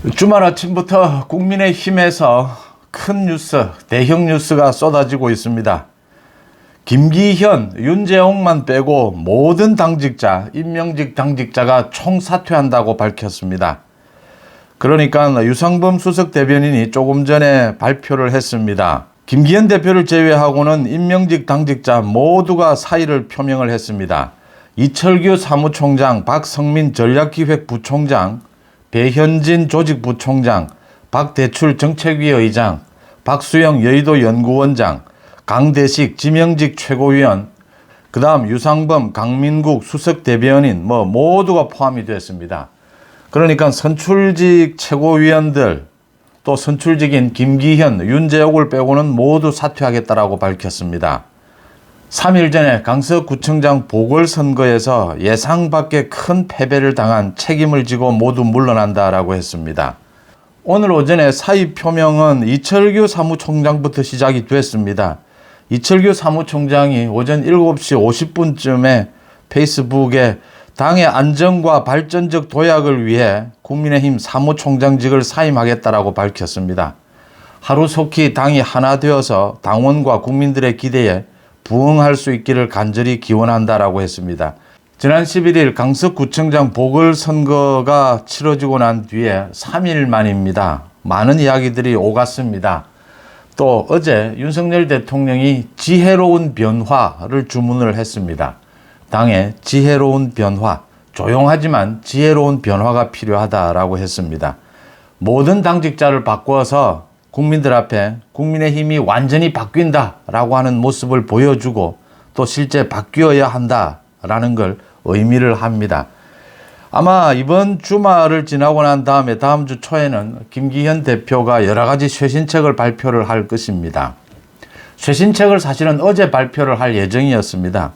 주말 아침부터 국민의힘에서 큰 뉴스, 대형 뉴스가 쏟아지고 있습니다. 김기현, 윤재옥만 빼고 모든 당직자, 임명직 당직자가 총사퇴한다고 밝혔습니다. 그러니까 유상범 수석 대변인이 조금 전에 발표를 했습니다. 김기현 대표를 제외하고는 임명직 당직자 모두가 사의를 표명을 했습니다. 이철규 사무총장, 박성민 전략기획부총장, 배현진 조직부총장, 박대출 정책위 의장, 박수영 여의도 연구원장, 강대식 지명직 최고위원, 그 다음 유상범, 강민국 수석 대변인 모두가 포함이 됐습니다. 그러니까 선출직 최고위원들 또 선출직인 김기현, 윤재옥을 빼고는 모두 사퇴하겠다라고 밝혔습니다. 3일 전에 강서구청장 보궐선거에서 예상 밖의 큰 패배를 당한 책임을 지고 모두 물러난다라고 했습니다. 오늘 오전에 사의 표명은 이철규 사무총장부터 시작이 됐습니다. 이철규 사무총장이 오전 7시 50분쯤에 페이스북에 당의 안정과 발전적 도약을 위해 국민의힘 사무총장직을 사임하겠다라고 밝혔습니다. 하루속히 당이 하나 되어서 당원과 국민들의 기대에 부응할 수 있기를 간절히 기원한다라고 했습니다. 지난 11일 강서구청장 보궐선거가 치러지고 난 뒤에 3일 만입니다. 많은 이야기들이 오갔습니다. 또 어제 윤석열 대통령이 지혜로운 변화를 주문을 했습니다. 당의 지혜로운 변화, 조용하지만 지혜로운 변화가 필요하다라고 했습니다. 모든 당직자를 바꿔서 국민들 앞에 국민의힘이 완전히 바뀐다라고 하는 모습을 보여주고 또 실제 바뀌어야 한다라는 걸 의미를 합니다. 아마 이번 주말을 지나고 난 다음에 다음 주 초에는 김기현 대표가 여러 가지 쇄신책을 발표를 할 것입니다. 쇄신책을 사실은 어제 발표를 할 예정이었습니다.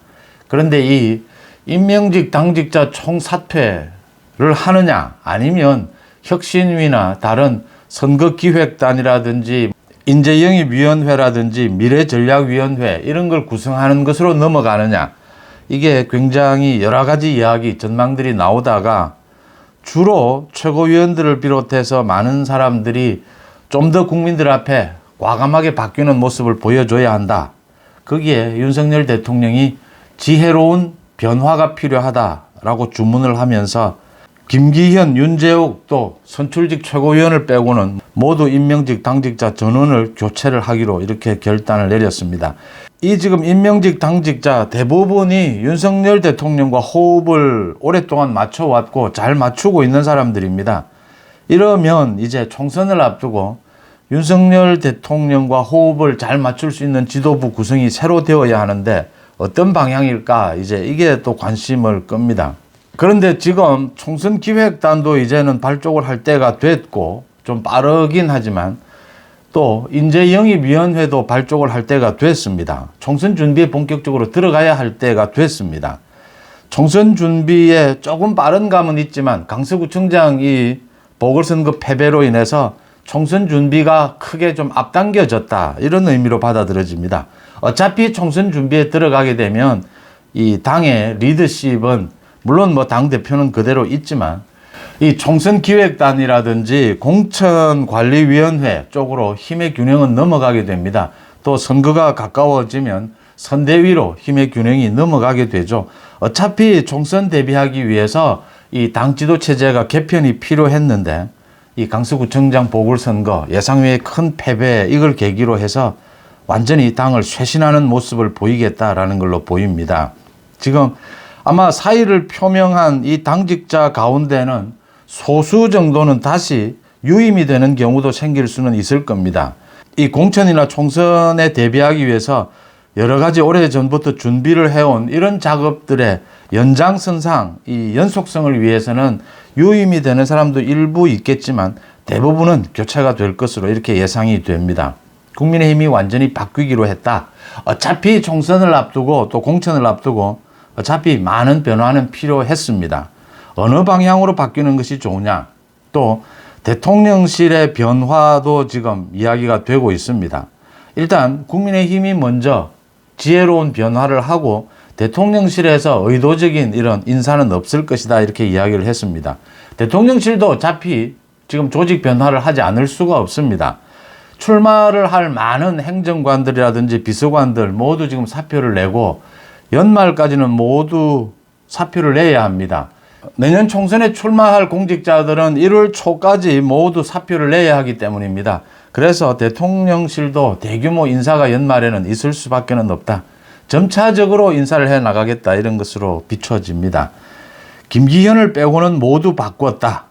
그런데 이 임명직 당직자 총사퇴를 하느냐 아니면 혁신위나 다른 선거기획단이라든지 인재영입위원회라든지 미래전략위원회 이런 걸 구성하는 것으로 넘어가느냐, 이게 굉장히 여러 가지 이야기 전망들이 나오다가 주로 최고위원들을 비롯해서 많은 사람들이 좀 더 국민들 앞에 과감하게 바뀌는 모습을 보여줘야 한다. 거기에 윤석열 대통령이 지혜로운 변화가 필요하다라고 주문을 하면서 김기현, 윤재옥 또 선출직 최고위원을 빼고는 모두 임명직 당직자 전원을 교체를 하기로 이렇게 결단을 내렸습니다. 이 지금 임명직 당직자 대부분이 윤석열 대통령과 호흡을 오랫동안 맞춰왔고 잘 맞추고 있는 사람들입니다. 이러면 이제 총선을 앞두고 윤석열 대통령과 호흡을 잘 맞출 수 있는 지도부 구성이 새로 되어야 하는데 어떤 방향일까, 이제 이게 또 관심을 끕니다. 그런데 지금 총선 기획단도 이제는 발족을 할 때가 됐고 좀 빠르긴 하지만 또 인재영입위원회도 발족을 할 때가 됐습니다. 총선 준비에 본격적으로 들어가야 할 때가 됐습니다. 총선 준비에 조금 빠른 감은 있지만 강서구청장이 보궐선거 패배로 인해서 총선 준비가 크게 좀 앞당겨졌다, 이런 의미로 받아들여집니다. 어차피 총선 준비에 들어가게 되면 이 당의 리더십은 물론 당대표는 그대로 있지만 이 총선 기획단이라든지 공천관리위원회 쪽으로 힘의 균형은 넘어가게 됩니다. 또 선거가 가까워지면 선대위로 힘의 균형이 넘어가게 되죠. 어차피 총선 대비하기 위해서 이 당 지도 체제가 개편이 필요했는데 이 강서구청장 보궐선거 예상외의 큰 패배, 이걸 계기로 해서 완전히 당을 쇄신하는 모습을 보이겠다라는 걸로 보입니다. 지금 아마 사의를 표명한 이 당직자 가운데는 소수 정도는 다시 유임이 되는 경우도 생길 수는 있을 겁니다. 이 공천이나 총선에 대비하기 위해서 여러 가지 오래전부터 준비를 해온 이런 작업들의 연장선상 이 연속성을 위해서는 유임이 되는 사람도 일부 있겠지만 대부분은 교체가 될 것으로 이렇게 예상이 됩니다. 국민의힘이 완전히 바뀌기로 했다. 어차피 총선을 앞두고 또 공천을 앞두고 어차피 많은 변화는 필요했습니다. 어느 방향으로 바뀌는 것이 좋으냐. 또 대통령실의 변화도 지금 이야기가 되고 있습니다. 일단 국민의힘이 먼저 지혜로운 변화를 하고 대통령실에서 의도적인 이런 인사는 없을 것이다, 이렇게 이야기를 했습니다. 대통령실도 어차피 지금 조직 변화를 하지 않을 수가 없습니다. 출마를 할 많은 행정관들이라든지 비서관들 모두 지금 사표를 내고 연말까지는 모두 사표를 내야 합니다. 내년 총선에 출마할 공직자들은 1월 초까지 모두 사표를 내야 하기 때문입니다. 그래서 대통령실도 대규모 인사가 연말에는 있을 수밖에 없다. 점차적으로 인사를 해 나가겠다, 이런 것으로 비춰집니다. 김기현을 빼고는 모두 바꿨다.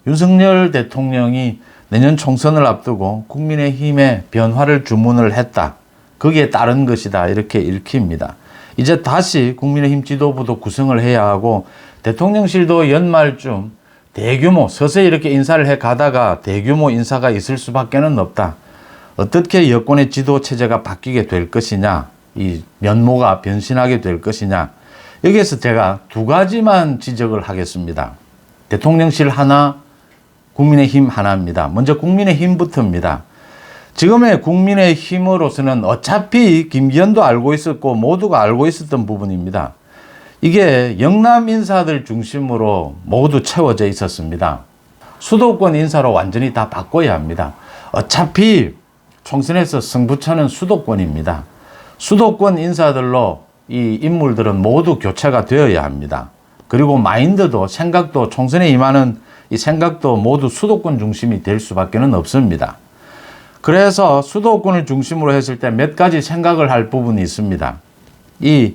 윤석열 대통령이 내년 총선을 앞두고 국민의힘에 변화를 주문을 했다. 거기에 따른 것이다, 이렇게 읽힙니다. 이제 다시 국민의힘 지도부도 구성을 해야 하고 대통령실도 연말쯤 대규모 서서히 이렇게 인사를 해 가다가 대규모 인사가 있을 수밖에 없다. 어떻게 여권의 지도 체제가 바뀌게 될 것이냐, 이 면모가 변신하게 될 것이냐, 여기에서 제가 두 가지만 지적을 하겠습니다. 대통령실 하나, 국민의힘 하나입니다. 먼저 국민의힘부터입니다. 지금의 국민의힘으로서는 어차피 김기현도 알고 있었고 모두가 알고 있었던 부분입니다. 이게 영남 인사들 중심으로 모두 채워져 있었습니다. 수도권 인사로 완전히 다 바꿔야 합니다. 어차피 총선에서 승부처는 수도권입니다. 수도권 인사들로 이 인물들은 모두 교체가 되어야 합니다. 그리고 마인드도, 생각도, 총선에 임하는 이 생각도 모두 수도권 중심이 될 수밖에 없습니다. 그래서 수도권을 중심으로 했을 때 몇 가지 생각을 할 부분이 있습니다. 이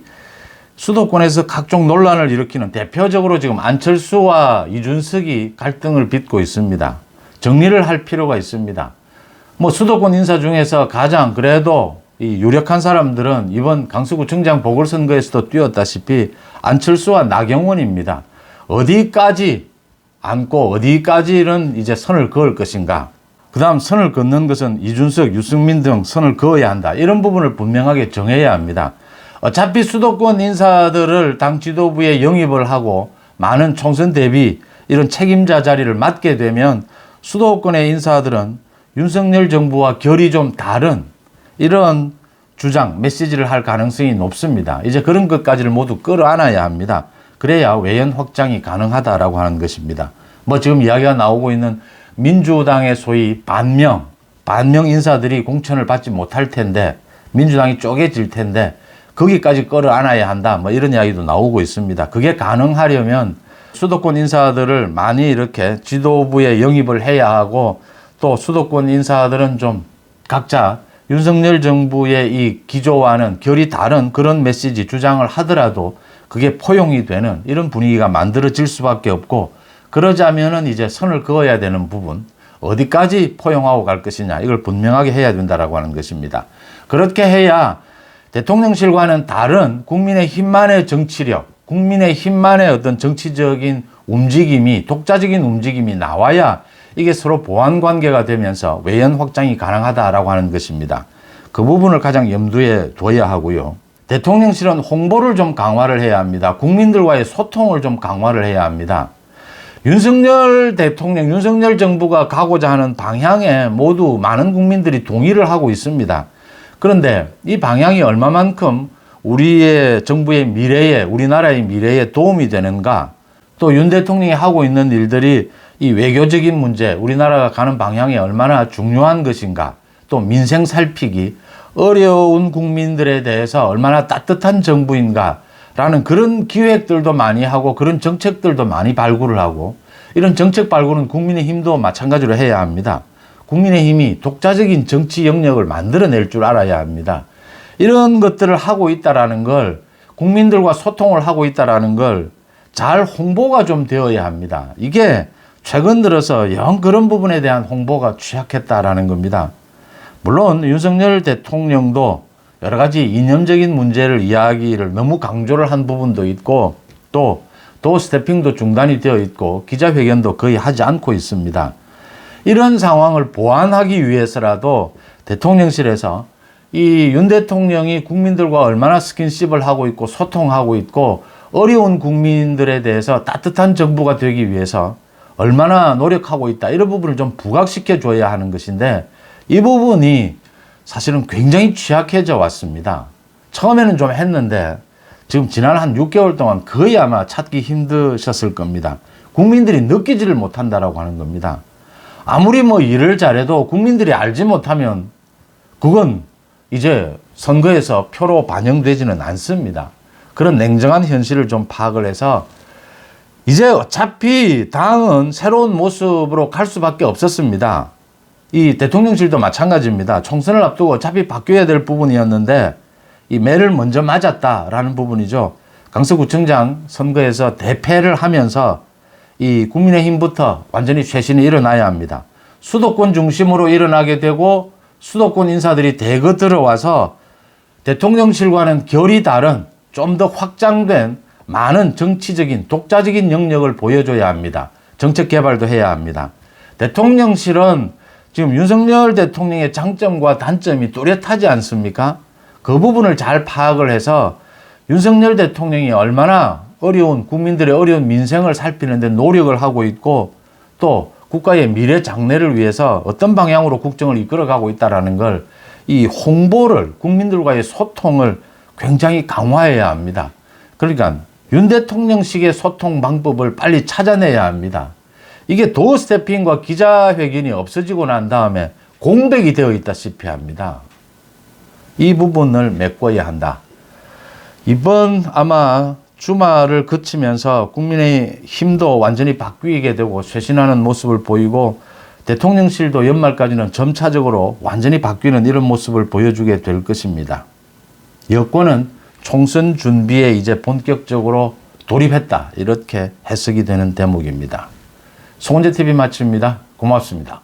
수도권에서 각종 논란을 일으키는, 대표적으로 지금 안철수와 이준석이 갈등을 빚고 있습니다. 정리를 할 필요가 있습니다. 뭐 수도권 인사 중에서 가장 그래도 이 유력한 사람들은 이번 강서구청장 보궐선거에서도 띄웠다시피 안철수와 나경원입니다. 어디까지 안고 어디까지는 이제 선을 그을 것인가. 그 다음 선을 긋는 것은 이준석, 유승민 등 선을 그어야 한다. 이런 부분을 분명하게 정해야 합니다. 어차피 수도권 인사들을 당 지도부에 영입을 하고 많은 총선 대비 이런 책임자 자리를 맡게 되면 수도권의 인사들은 윤석열 정부와 결이 좀 다른 이런 주장, 메시지를 할 가능성이 높습니다. 이제 그런 것까지를 모두 끌어안아야 합니다. 그래야 외연 확장이 가능하다라고 하는 것입니다. 뭐 지금 이야기가 나오고 있는 민주당의 소위 반명 인사들이 공천을 받지 못할 텐데, 민주당이 쪼개질 텐데 거기까지 끌어안아야 한다, 뭐 이런 이야기도 나오고 있습니다. 그게 가능하려면 수도권 인사들을 많이 이렇게 지도부에 영입을 해야 하고, 또 수도권 인사들은 좀 각자 윤석열 정부의 이 기조와는 결이 다른 그런 메시지 주장을 하더라도 그게 포용이 되는 이런 분위기가 만들어질 수밖에 없고, 그러자면은 이제 선을 그어야 되는 부분, 어디까지 포용하고 갈 것이냐, 이걸 분명하게 해야 된다라고 하는 것입니다. 그렇게 해야 대통령실과는 다른 국민의힘만의 정치력, 국민의힘만의 어떤 정치적인 움직임이, 독자적인 움직임이 나와야 이게 서로 보완 관계가 되면서 외연 확장이 가능하다라고 하는 것입니다. 그 부분을 가장 염두에 둬야 하고요. 대통령실은 홍보를 좀 강화를 해야 합니다. 국민들과의 소통을 좀 강화를 해야 합니다. 윤석열 대통령, 윤석열 정부가 가고자 하는 방향에 모두 많은 국민들이 동의를 하고 있습니다. 그런데 이 방향이 얼마만큼 우리의 정부의 미래에, 우리나라의 미래에 도움이 되는가, 또 윤 대통령이 하고 있는 일들이 이 외교적인 문제, 우리나라가 가는 방향이 얼마나 중요한 것인가, 또 민생 살피기, 어려운 국민들에 대해서 얼마나 따뜻한 정부인가 라는 그런 기획들도 많이 하고 그런 정책들도 많이 발굴을 하고, 이런 정책 발굴은 국민의힘도 마찬가지로 해야 합니다. 국민의힘이 독자적인 정치 영역을 만들어낼 줄 알아야 합니다. 이런 것들을 하고 있다라는 걸, 국민들과 소통을 하고 있다라는 걸 잘 홍보가 좀 되어야 합니다. 이게 최근 들어서 영 그런 부분에 대한 홍보가 취약했다라는 겁니다. 물론 윤석열 대통령도 여러 가지 이념적인 문제를 이야기를 너무 강조를 한 부분도 있고, 또 스태핑도 중단이 되어 있고 기자회견도 거의 하지 않고 있습니다. 이런 상황을 보완하기 위해서라도 대통령실에서 이 윤 대통령이 국민들과 얼마나 스킨십을 하고 있고 소통하고 있고 어려운 국민들에 대해서 따뜻한 정부가 되기 위해서 얼마나 노력하고 있다, 이런 부분을 좀 부각시켜 줘야 하는 것인데, 이 부분이 사실은 굉장히 취약해져 왔습니다. 처음에는 좀 했는데 지금 지난 한 6개월 동안 거의 아마 찾기 힘드셨을 겁니다. 국민들이 느끼지를 못한다라고 하는 겁니다. 아무리 뭐 일을 잘해도 국민들이 알지 못하면 그건 이제 선거에서 표로 반영되지는 않습니다. 그런 냉정한 현실을 좀 파악을 해서 이제 어차피 당은 새로운 모습으로 갈 수밖에 없었습니다. 이 대통령실도 마찬가지입니다. 총선을 앞두고 어차피 바뀌어야 될 부분이었는데 이 매를 먼저 맞았다라는 부분이죠. 강서구청장 선거에서 대패를 하면서 이 국민의힘부터 완전히 쇄신이 일어나야 합니다. 수도권 중심으로 일어나게 되고 수도권 인사들이 대거 들어와서 대통령실과는 결이 다른 좀 더 확장된 많은 정치적인 독자적인 영역을 보여줘야 합니다. 정책 개발도 해야 합니다. 대통령실은 지금 윤석열 대통령의 장점과 단점이 뚜렷하지 않습니까? 그 부분을 잘 파악을 해서 윤석열 대통령이 얼마나 어려운 국민들의 어려운 민생을 살피는 데 노력을 하고 있고 또 국가의 미래 장래를 위해서 어떤 방향으로 국정을 이끌어가고 있다는 걸 이 홍보를 국민들과의 소통을 굉장히 강화해야 합니다. 그러니까 윤 대통령식의 소통 방법을 빨리 찾아내야 합니다. 이게 도어 스태핑과 기자회견이 없어지고 난 다음에 공백이 되어 있다시피 합니다. 이 부분을 메꿔야 한다. 이번 아마 주말을 거치면서 국민의힘도 완전히 바뀌게 되고 쇄신하는 모습을 보이고 대통령실도 연말까지는 점차적으로 완전히 바뀌는 이런 모습을 보여주게 될 것입니다. 여권은 총선 준비에 이제 본격적으로 돌입했다. 이렇게 해석이 되는 대목입니다. 송은재TV 마칩니다. 고맙습니다.